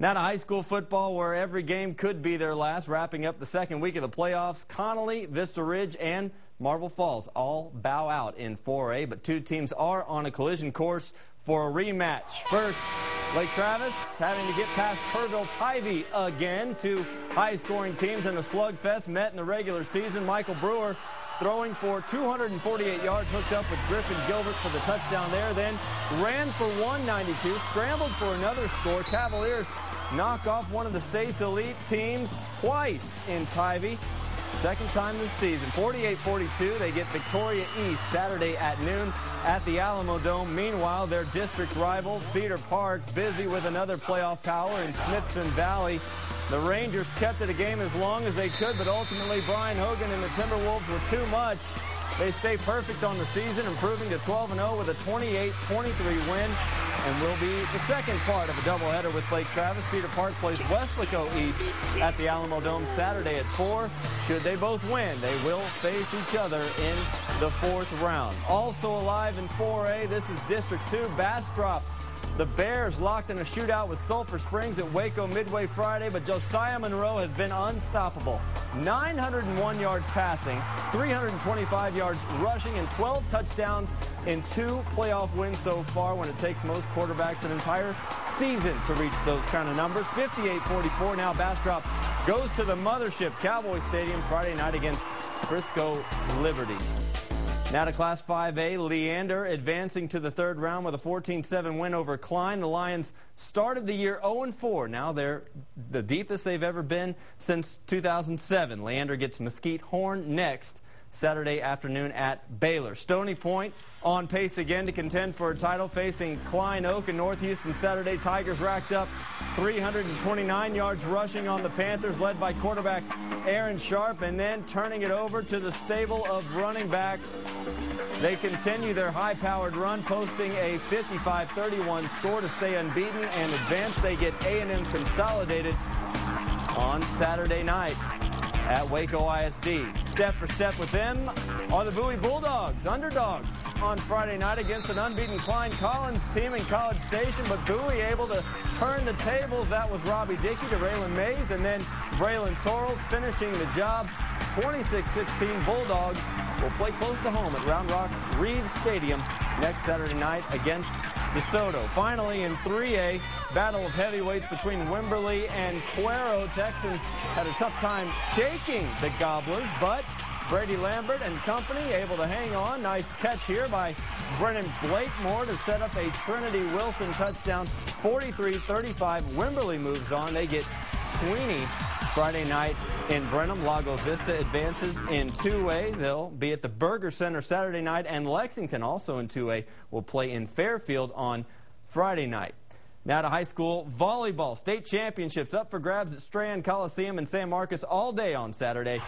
Now to high school football, where every game could be their last, wrapping up the second week of the playoffs. Connolly, Vista Ridge, and Marble Falls all bow out in 4A, but two teams are on a collision course for a rematch. First, Lake Travis having to get past Kerrville-Tivy again. Two high-scoring teams in a slugfest met in the regular season. Michael Brewer throwing for 248 yards, hooked up with Griffin Gilbert for the touchdown there, then ran for 192, scrambled for another score. Cavaliers knock off one of the state's elite teams twice in Tivy. Second time this season. 48-42, they get Victoria East Saturday at noon at the Alamo Dome. Meanwhile, their district rivals, Cedar Park, busy with another playoff power in Smithson Valley. The Rangers kept it a game as long as they could, but ultimately Brian Hogan and the Timberwolves were too much. They stay perfect on the season, improving to 12-0 with a 28-23 win, and will be the second part of a doubleheader with Lake Travis. Cedar Park plays Westlaco East at the Alamo Dome Saturday at 4. Should they both win, they will face each other in the fourth round. Also alive in 4A, this is District 2, Bastrop. The Bears locked in a shootout with Sulphur Springs at Waco Midway Friday, but Josiah Monroe has been unstoppable. 901 yards passing, 325 yards rushing, and 12 touchdowns in 2 playoff wins so far, when it takes most quarterbacks an entire season to reach those kind of numbers. 58-44. Now Bastrop goes to the mothership, Cowboy Stadium, Friday night against Frisco Liberty. Now to Class 5A, Leander advancing to the third round with a 14-7 win over Klein. The Lions started the year 0-4. Now they're the deepest they've ever been since 2007. Leander gets Mesquite Horn next Saturday afternoon at Baylor. Stony Point on pace again to contend for a title, facing Klein Oak and North Houston Saturday. Tigers racked up 329 yards rushing on the Panthers, led by quarterback Aaryn Sharp, and then turning it over to the stable of running backs. They continue their high-powered run, posting a 55-31 score to stay unbeaten and advance. They get A&M Consolidated on Saturday night at Waco ISD. Step for step with them are the Bowie Bulldogs, underdogs on Friday night against an unbeaten Klein Collins team in College Station, but Bowie able to turn the tables. That was Robbie Dickey to Raylan Mays, and then Braylon Sorrells finishing the job. 26-16 Bulldogs will play close to home at Round Rock's Reeves Stadium next Saturday night against DeSoto. Finally, in 3A, battle of heavyweights between Wimberley and Cuero. Texans had a tough time shaking the Gobblers, but Brady Lambert and company able to hang on. Nice catch here by Brennan Blakemore to set up a Trinity Wilson touchdown. 43-35. Wimberley moves on. They get Sweeney Friday night in Brenham. Lago Vista advances in 2A. They'll be at the Burger Center Saturday night, and Lexington, also in 2A, will play in Fairfield on Friday night. Now to high school volleyball. State championships up for grabs at Strand Coliseum in San Marcos all day on Saturday.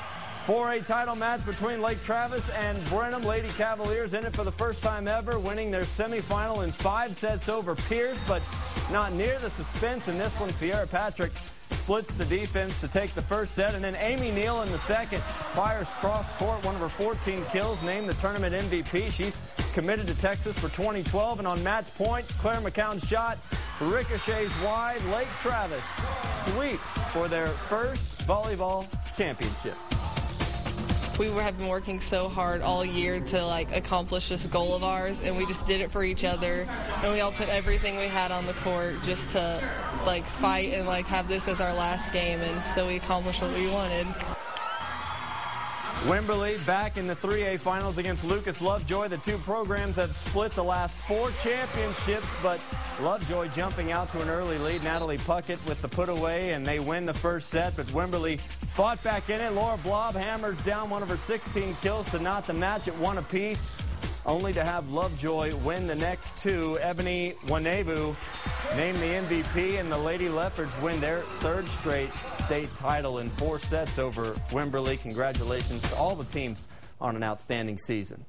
4A title match between Lake Travis and Brenham. Lady Cavaliers in it for the first time ever, winning their semifinal in 5 sets over Pierce, but not near the suspense in this one. Sierra Patrick splits the defense to take the first set, and then Amy Neal in the second fires cross court, one of her 14 kills, named the tournament MVP. She's committed to Texas for 2012, and on match point, Claire McCown's shot ricochets wide. Lake Travis sweeps for their first volleyball championship. We have been working so hard all year to accomplish this goal of ours, and we just did it for each other, and we all put everything we had on the court just to fight and have this as our last game, and so we accomplished what we wanted. Wimberley back in the 3A finals against Lucas Lovejoy. The two programs have split the last 4 championships, but Lovejoy jumping out to an early lead. Natalie Puckett with the put away, and they win the first set, but Wimberley fought back in it. Laura Blob hammers down one of her 16 kills to knot the match at 1 apiece, only to have Lovejoy win the next 2. Ebony Wanebu named the MVP, and the Lady Leopards win their 3rd straight state title in 4 sets over Wimberley. Congratulations to all the teams on an outstanding season.